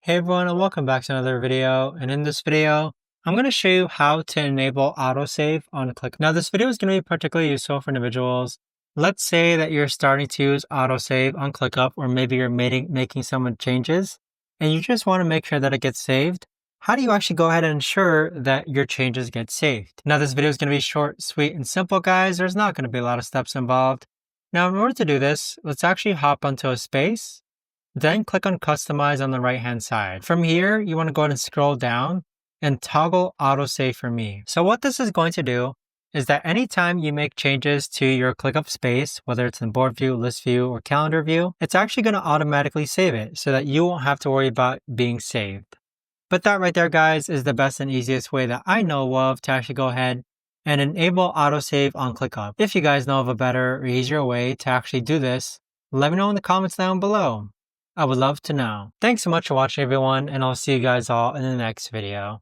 Hey everyone, and welcome back to another video. And in this video, I'm going to show you how to enable autosave on ClickUp. Now, this video is going to be particularly useful for individuals. Let's say that you're starting to use autosave on ClickUp, or maybe you're making some changes, and you just want to make sure that it gets saved. How do you actually go ahead and ensure that your changes get saved? Now, this video is going to be short, sweet, and simple, guys. There's not going to be a lot of steps involved. Now, in order to do this, let's actually hop onto a space. Then click on Customize on the right-hand side. From here, you want to go ahead and scroll down and toggle Autosave for me. So what this is going to do is that anytime you make changes to your ClickUp space, whether it's in board view, list view, or calendar view, it's actually going to automatically save it so that you won't have to worry about being saved. But that right there, guys, is the best and easiest way that I know of to actually go ahead and enable Autosave on ClickUp. If you guys know of a better or easier way to actually do this, let me know in the comments down below. I would love to know. Thanks so much for watching, everyone, and I'll see you guys all in the next video.